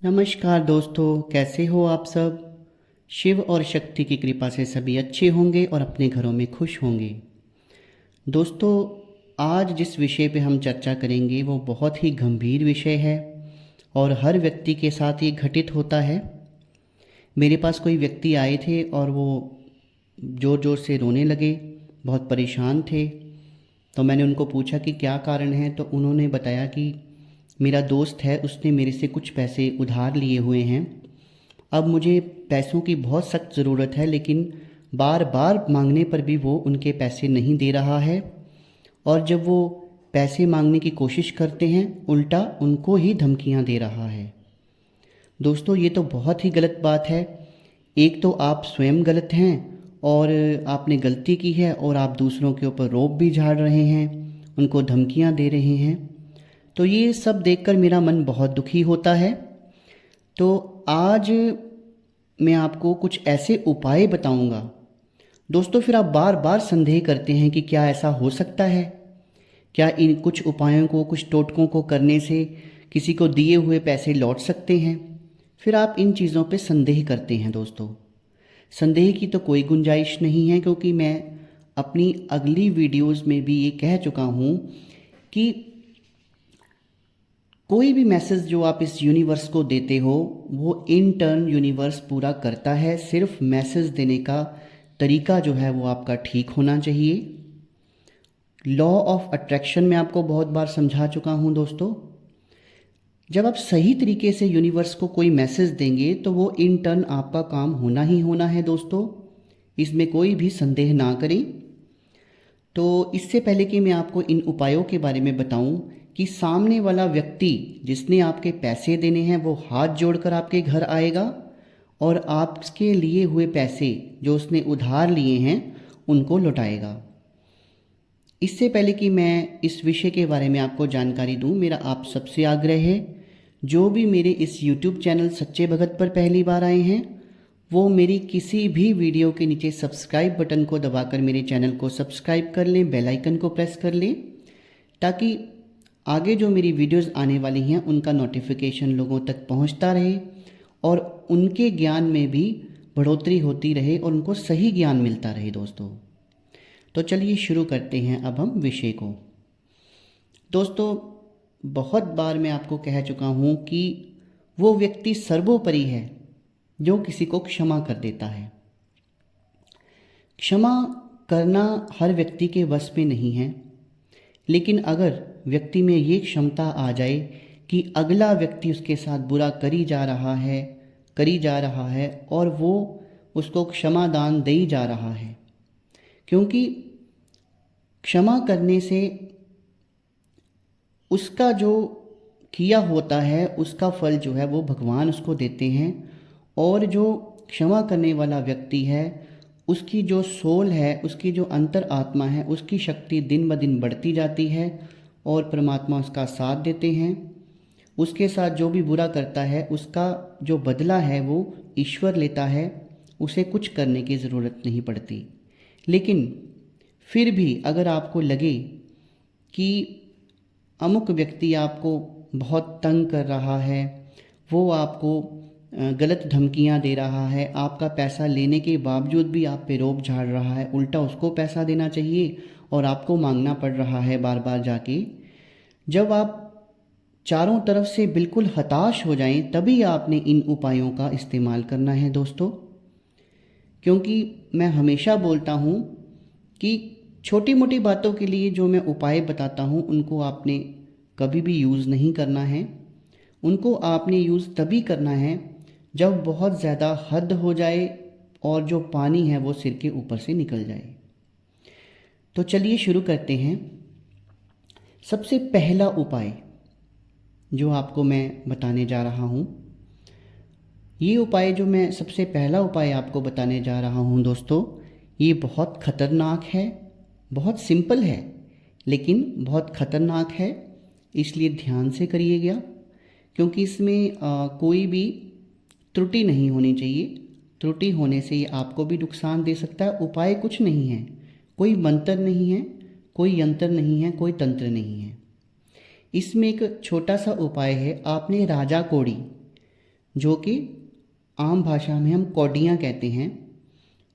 नमस्कार दोस्तों, कैसे हो आप सब। शिव और शक्ति की कृपा से सभी अच्छे होंगे और अपने घरों में खुश होंगे। दोस्तों, आज जिस विषय पे हम चर्चा करेंगे वो बहुत ही गंभीर विषय है और हर व्यक्ति के साथ ये घटित होता है। मेरे पास कोई व्यक्ति आए थे और वो ज़ोर ज़ोर से रोने लगे, बहुत परेशान थे। तो मैंने उनको पूछा कि क्या कारण है, तो उन्होंने बताया कि मेरा दोस्त है, उसने मेरे से कुछ पैसे उधार लिए हुए हैं। अब मुझे पैसों की बहुत सख्त ज़रूरत है, लेकिन बार बार मांगने पर भी वो उनके पैसे नहीं दे रहा है। और जब वो पैसे मांगने की कोशिश करते हैं, उल्टा उनको ही धमकियां दे रहा है। दोस्तों, ये तो बहुत ही गलत बात है। एक तो आप स्वयं गलत हैं और आपने गलती की है, और आप दूसरों के ऊपर रोब भी झाड़ रहे हैं, उनको धमकियां दे रहे हैं। तो ये सब देखकर मेरा मन बहुत दुखी होता है। तो आज मैं आपको कुछ ऐसे उपाय बताऊंगा। दोस्तों, फिर आप बार बार संदेह करते हैं कि क्या ऐसा हो सकता है, क्या इन कुछ उपायों को, कुछ टोटकों को करने से किसी को दिए हुए पैसे लौट सकते हैं। फिर आप इन चीज़ों पे संदेह करते हैं। दोस्तों, संदेह की तो कोई गुंजाइश नहीं है, क्योंकि मैं अपनी अगली वीडियोस में भी ये कह चुका हूँ कि कोई भी मैसेज जो आप इस यूनिवर्स को देते हो वो इन टर्न यूनिवर्स पूरा करता है। सिर्फ मैसेज देने का तरीका जो है वो आपका ठीक होना चाहिए। लॉ ऑफ अट्रैक्शन में आपको बहुत बार समझा चुका हूँ दोस्तों। जब आप सही तरीके से यूनिवर्स को कोई मैसेज देंगे तो वो इन टर्न आपका काम होना ही होना है दोस्तों, इसमें कोई भी संदेह ना करें। तो इससे पहले कि मैं आपको इन उपायों के बारे में बताऊं कि सामने वाला व्यक्ति जिसने आपके पैसे देने हैं वो हाथ जोड़कर आपके घर आएगा और आपके लिए हुए पैसे जो उसने उधार लिए हैं उनको लौटाएगा। इससे पहले कि मैं इस विषय के बारे में आपको जानकारी दूं, मेरा आप सबसे आग्रह है, जो भी मेरे इस YouTube चैनल सच्चे भगत पर पहली बार आए हैं वो मेरी किसी भी वीडियो के नीचे सब्सक्राइब बटन को दबाकर मेरे चैनल को सब्सक्राइब कर लें, बेल आइकन को प्रेस कर लें, ताकि आगे जो मेरी वीडियोस आने वाली हैं उनका नोटिफिकेशन लोगों तक पहुंचता रहे और उनके ज्ञान में भी बढ़ोतरी होती रहे और उनको सही ज्ञान मिलता रहे। दोस्तों, तो चलिए शुरू करते हैं अब हम विषय को। दोस्तों, बहुत बार मैं आपको कह चुका हूँ कि वो व्यक्ति सर्वोपरि है जो किसी को क्षमा कर देता है। क्षमा करना हर व्यक्ति के वश में नहीं है, लेकिन अगर व्यक्ति में ये क्षमता आ जाए कि अगला व्यक्ति उसके साथ बुरा करी जा रहा है और वो उसको क्षमा दान दे ही जा रहा है, क्योंकि क्षमा करने से उसका जो किया होता है उसका फल जो है वो भगवान उसको देते हैं। और जो क्षमा करने वाला व्यक्ति है उसकी जो सोल है, उसकी जो अंतर आत्मा है, उसकी शक्ति दिन ब दिन बढ़ती जाती है और परमात्मा उसका साथ देते हैं। उसके साथ जो भी बुरा करता है उसका जो बदला है वो ईश्वर लेता है, उसे कुछ करने की ज़रूरत नहीं पड़ती। लेकिन फिर भी अगर आपको लगे कि अमुक व्यक्ति आपको बहुत तंग कर रहा है, वो आपको गलत धमकियां दे रहा है, आपका पैसा लेने के बावजूद भी आप पे रोब झाड़ रहा है, उल्टा उसको पैसा देना चाहिए और आपको मांगना पड़ रहा है बार बार जाके, जब आप चारों तरफ से बिल्कुल हताश हो जाएं तभी आपने इन उपायों का इस्तेमाल करना है दोस्तों। क्योंकि मैं हमेशा बोलता हूँ कि छोटी मोटी बातों के लिए जो मैं उपाय बताता हूँ उनको आपने कभी भी यूज़ नहीं करना है। उनको आपने यूज़ तभी करना है जब बहुत ज़्यादा हद हो जाए और जो पानी है वो सिर के ऊपर से निकल जाए। तो चलिए शुरू करते हैं। सबसे पहला उपाय जो आपको मैं बताने जा रहा हूँ, ये उपाय जो मैं सबसे पहला उपाय आपको बताने जा रहा हूँ दोस्तों, ये बहुत ख़तरनाक है। बहुत सिंपल है लेकिन बहुत ख़तरनाक है, इसलिए ध्यान से करिएगा, क्योंकि इसमें कोई भी त्रुटि नहीं होनी चाहिए। त्रुटि होने से ये आपको भी नुकसान दे सकता है। उपाय कुछ नहीं है, कोई मंत्र नहीं है, कोई यंत्र नहीं है, कोई तंत्र नहीं है। इसमें एक छोटा सा उपाय है। आपने राजा कोड़ी जो कि आम भाषा में हम कौडियाँ कहते हैं।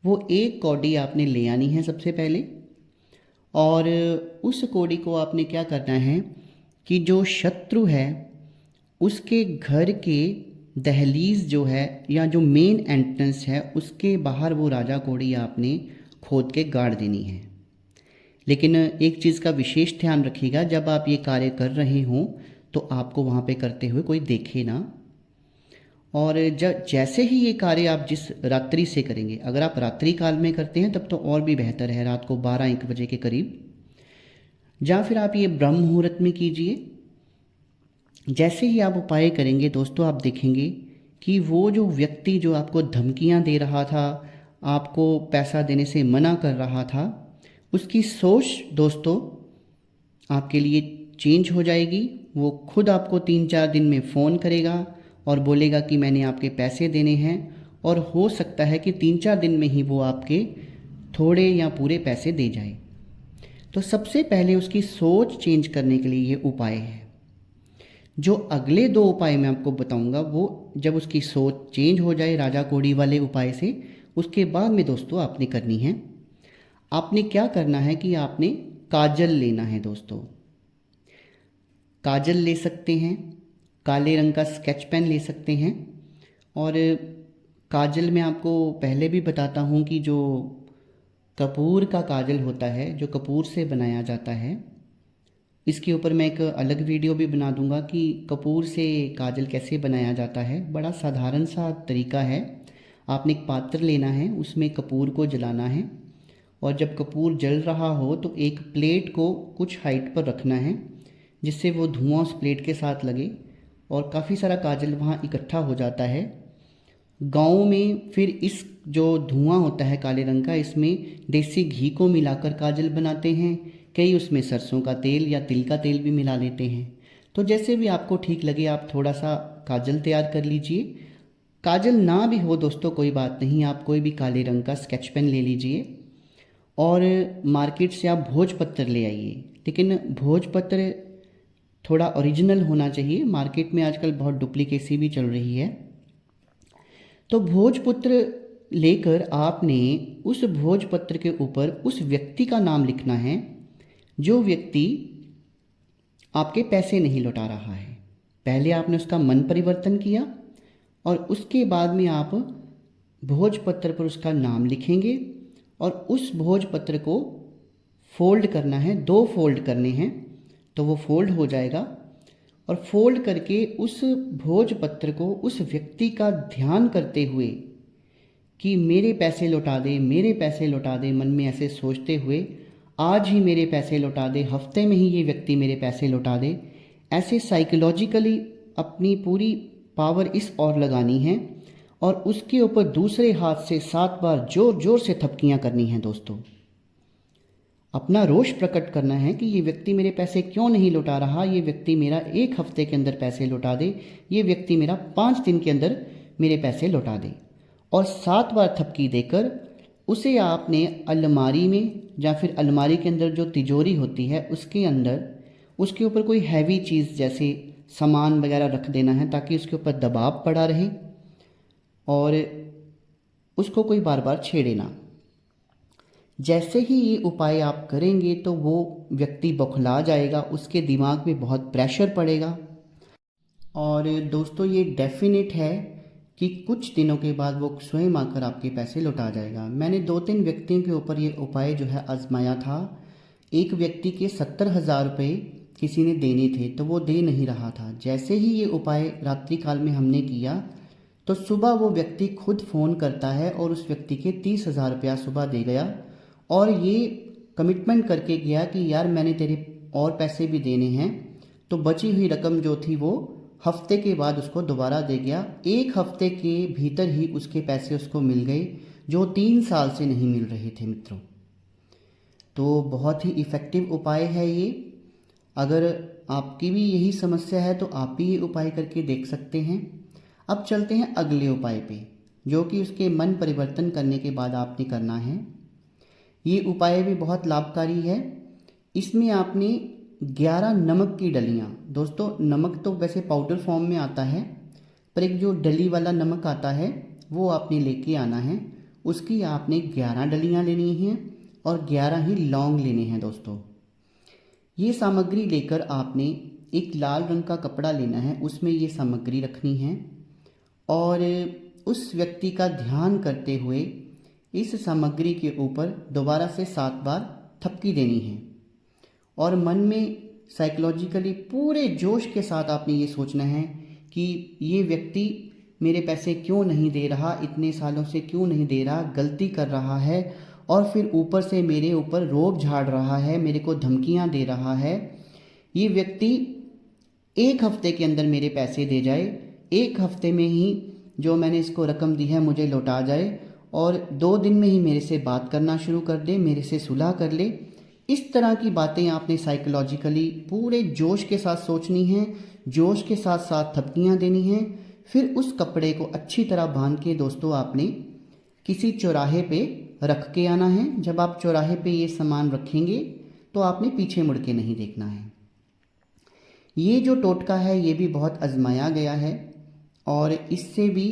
वो एक कौड़ी आपने ले आनी है सबसे पहले, और उस कौड़ी को आपने क्या करना है कि जो शत्रु है उसके घर के दहलीज जो है या जो मेन एंट्रेंस है उसके बाहर वो राजा कौड़ी आपने खोद के गाड़ देनी है। लेकिन एक चीज़ का विशेष ध्यान रखिएगा, जब आप ये कार्य कर रहे हों तो आपको वहाँ पे करते हुए कोई देखे ना। और जब जैसे ही ये कार्य आप जिस रात्रि से करेंगे, अगर आप रात्रि काल में करते हैं तब तो और भी बेहतर है, रात को 12-1 बजे के करीब, या फिर आप ये ब्रह्म मुहूर्त में कीजिए। जैसे ही आप उपाय करेंगे दोस्तों, आप देखेंगे कि वो जो व्यक्ति जो आपको धमकियां दे रहा था, आपको पैसा देने से मना कर रहा था, उसकी सोच दोस्तों आपके लिए चेंज हो जाएगी। वो खुद आपको 3-4 दिन में फ़ोन करेगा और बोलेगा कि मैंने आपके पैसे देने हैं, और हो सकता है कि 3-4 दिन में ही वो आपके थोड़े या पूरे पैसे दे जाए। तो सबसे पहले उसकी सोच चेंज करने के लिए ये उपाय है। जो अगले 2 उपाय मैं आपको बताऊंगा, वो जब उसकी सोच चेंज हो जाए राजा कोड़ी वाले उपाय से, उसके बाद में दोस्तों आपने करनी है। आपने क्या करना है कि आपने काजल लेना है दोस्तों। काजल ले सकते हैं, काले रंग का स्केच पेन ले सकते हैं। और काजल में आपको पहले भी बताता हूँ कि जो कपूर का काजल होता है, जो कपूर से बनाया जाता है, इसके ऊपर मैं एक अलग वीडियो भी बना दूंगा कि कपूर से काजल कैसे बनाया जाता है। बड़ा साधारण सा तरीका है। आपने एक पात्र लेना है, उसमें कपूर को जलाना है, और जब कपूर जल रहा हो तो एक प्लेट को कुछ हाइट पर रखना है जिससे वो धुआं उस प्लेट के साथ लगे, और काफ़ी सारा काजल वहाँ इकट्ठा हो जाता है। गाँव में फिर इस जो धुआं होता है काले रंग का, इसमें देसी घी को मिलाकर काजल बनाते हैं। कई उसमें सरसों का तेल या तिल का तेल भी मिला लेते हैं। तो जैसे भी आपको ठीक लगे आप थोड़ा सा काजल तैयार कर लीजिए। काजल ना भी हो दोस्तों कोई बात नहीं, आप कोई भी काले रंग का स्केच पेन ले लीजिए, और मार्केट से आप भोजपत्र ले आइए। लेकिन भोजपत्र थोड़ा ओरिजिनल होना चाहिए, मार्केट में आजकल बहुत डुप्लीकेसी भी चल रही है। तो भोजपत्र लेकर आपने उस भोजपत्र के ऊपर उस व्यक्ति का नाम लिखना है जो व्यक्ति आपके पैसे नहीं लौटा रहा है। पहले आपने उसका मन परिवर्तन किया, और उसके बाद में आप भोजपत्र पर उसका नाम लिखेंगे, और उस भोजपत्र को फोल्ड करना है, 2 फोल्ड करने हैं, तो वो फोल्ड हो जाएगा। और फोल्ड करके उस भोजपत्र को उस व्यक्ति का ध्यान करते हुए कि मेरे पैसे लौटा दे, मेरे पैसे लौटा दे, मन में ऐसे सोचते हुए आज ही मेरे पैसे लौटा दे, हफ्ते में ही ये व्यक्ति मेरे पैसे लौटा दे, ऐसे साइकोलॉजिकली अपनी पूरी पावर इस ओर लगानी है, और उसके ऊपर दूसरे हाथ से 7 बार जोर जोर से थपकियां करनी हैं दोस्तों। अपना रोष प्रकट करना है कि ये व्यक्ति मेरे पैसे क्यों नहीं लौटा रहा, ये व्यक्ति मेरा 1 हफ्ते के अंदर पैसे लौटा दे, ये व्यक्ति मेरा 5 दिन के अंदर मेरे पैसे लौटा दे। और 7 बार थपकी देकर उसे आपने अलमारी में, या फिर अलमारी के अंदर जो तिजोरी होती है उसके अंदर, उसके ऊपर कोई हैवी चीज़ जैसे सामान वगैरह रख देना है, ताकि उसके ऊपर दबाव पड़ा रहे और उसको कोई बार बार छेड़े ना। जैसे ही ये उपाय आप करेंगे तो वो व्यक्ति बौखला जाएगा, उसके दिमाग में बहुत प्रेशर पड़ेगा, और दोस्तों ये डेफिनेट है कि कुछ दिनों के बाद वो स्वयं आकर आपके पैसे लौटा जाएगा। मैंने 2-3 व्यक्तियों के ऊपर ये उपाय जो है आजमाया था। एक व्यक्ति के 70,000 रुपये किसी ने देने थे, तो वो दे नहीं रहा था। जैसे ही ये उपाय रात्रि काल में हमने किया तो सुबह वो व्यक्ति खुद फ़ोन करता है और उस व्यक्ति के 30,000 रुपया सुबह दे गया, और ये कमिटमेंट करके गया कि यार मैंने तेरे और पैसे भी देने हैं। तो बची हुई रकम जो थी वो हफ्ते के बाद उसको दोबारा दे गया। 1 हफ्ते के भीतर ही उसके पैसे उसको मिल गए, जो 3 साल से नहीं मिल रहे थे मित्रों। तो बहुत ही इफ़ेक्टिव उपाय है ये। अगर आपकी भी यही समस्या है तो आप भी ये उपाय करके देख सकते हैं। अब चलते हैं अगले उपाय पे, जो कि उसके मन परिवर्तन करने के बाद आपने करना है। ये उपाय भी बहुत लाभकारी है। इसमें आपने 11 नमक की डलियाँ, दोस्तों नमक तो वैसे पाउडर फॉर्म में आता है, पर एक जो डली वाला नमक आता है वो आपने लेके आना है। उसकी आपने 11 डलियाँ लेनी हैं और 11 ही लौंग लेने हैं दोस्तों। ये सामग्री लेकर आपने एक लाल रंग का कपड़ा लेना है, उसमें ये सामग्री रखनी है और उस व्यक्ति का ध्यान करते हुए इस सामग्री के ऊपर दोबारा से 7 बार थपकी देनी है और मन में साइकोलॉजिकली पूरे जोश के साथ आपने ये सोचना है कि ये व्यक्ति मेरे पैसे क्यों नहीं दे रहा, इतने सालों से क्यों नहीं दे रहा, गलती कर रहा है और फिर ऊपर से मेरे ऊपर रोब झाड़ रहा है, मेरे को धमकियां दे रहा है। ये व्यक्ति 1 हफ्ते के अंदर मेरे पैसे दे जाए, 1 हफ्ते में ही जो मैंने इसको रकम दी है मुझे लौटा जाए और 2 दिन में ही मेरे से बात करना शुरू कर दे, मेरे से सुलह कर ले। इस तरह की बातें आपने साइकोलॉजिकली पूरे जोश के साथ सोचनी हैं, जोश के साथ साथ थपकियां देनी हैं। फिर उस कपड़े को अच्छी तरह बांध के दोस्तों आपने किसी चौराहे पे रख के आना है। जब आप चौराहे पे ये सामान रखेंगे तो आपने पीछे मुड़ के नहीं देखना है। ये जो टोटका है ये भी बहुत आजमाया गया है और इससे भी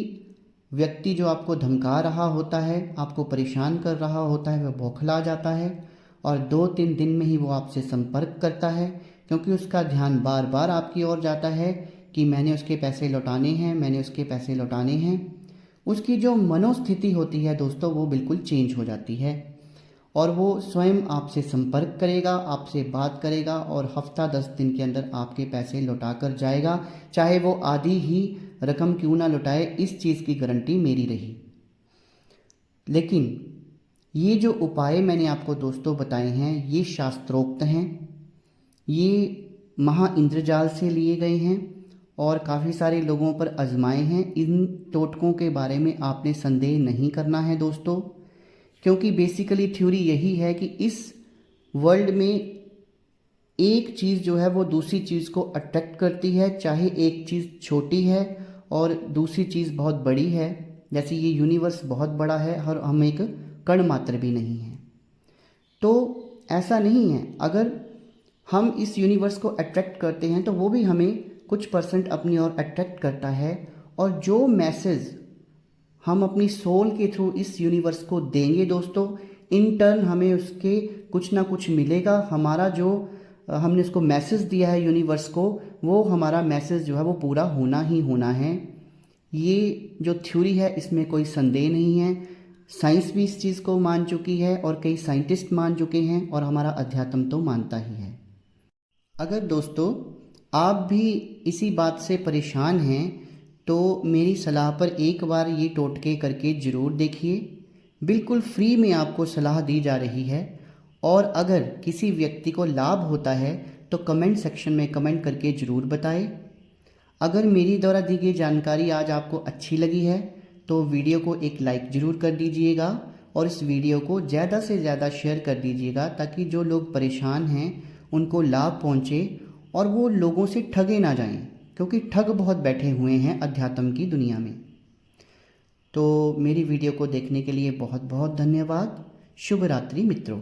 व्यक्ति जो आपको धमका रहा होता है, आपको परेशान कर रहा होता है, वह बौखला जाता है और 2-3 दिन में ही वो आपसे संपर्क करता है, क्योंकि उसका ध्यान बार बार आपकी ओर जाता है कि मैंने उसके पैसे लौटाने हैं, मैंने उसके पैसे लौटाने हैं। उसकी जो मनोस्थिति होती है दोस्तों वो बिल्कुल चेंज हो जाती है और वो स्वयं आपसे संपर्क करेगा, आपसे बात करेगा और हफ्ता 10 दिन के अंदर आपके पैसे लौटा कर जाएगा। चाहे वो आधी ही रकम क्यों ना लौटाए, इस चीज़ की गारंटी मेरी रही। लेकिन ये जो उपाय मैंने आपको दोस्तों बताए हैं ये शास्त्रोक्त हैं, ये महा इंद्रजाल से लिए गए हैं और काफ़ी सारे लोगों पर आजमाए हैं। इन टोटकों के बारे में आपने संदेह नहीं करना है दोस्तों, क्योंकि बेसिकली थ्योरी यही है कि इस वर्ल्ड में एक चीज़ जो है वो दूसरी चीज़ को अट्रैक्ट करती है, चाहे एक चीज़ छोटी है और दूसरी चीज़ बहुत बड़ी है। जैसे ये यूनिवर्स बहुत बड़ा है और हम एक कण मात्र भी नहीं है। तो ऐसा नहीं है, अगर हम इस यूनिवर्स को अट्रैक्ट करते हैं तो वो भी हमें कुछ % अपनी ओर अट्रैक्ट करता है और जो मैसेज हम अपनी सोल के थ्रू इस यूनिवर्स को देंगे दोस्तों, इन टर्न हमें उसके कुछ ना कुछ मिलेगा। हमारा जो हमने उसको मैसेज दिया है यूनिवर्स को, वो हमारा मैसेज जो है वो पूरा होना ही होना है। ये जो थ्योरी है इसमें कोई संदेह नहीं है। साइंस भी इस चीज़ को मान चुकी है और कई साइंटिस्ट मान चुके हैं और हमारा अध्यात्म तो मानता ही है। अगर दोस्तों आप भी इसी बात से परेशान हैं तो मेरी सलाह पर एक बार ये टोटके करके ज़रूर देखिए। बिल्कुल फ्री में आपको सलाह दी जा रही है और अगर किसी व्यक्ति को लाभ होता है तो कमेंट सेक्शन में कमेंट करके ज़रूर बताएं। अगर मेरी द्वारा दी गई जानकारी आज आपको अच्छी लगी है तो वीडियो को एक लाइक ज़रूर कर दीजिएगा और इस वीडियो को ज़्यादा से ज़्यादा शेयर कर दीजिएगा, ताकि जो लोग परेशान हैं उनको लाभ पहुँचे और वो लोगों से ठगे ना जाएं, क्योंकि ठग बहुत बैठे हुए हैं अध्यात्म की दुनिया में। तो मेरी वीडियो को देखने के लिए बहुत बहुत धन्यवाद। शुभ रात्रि मित्रों।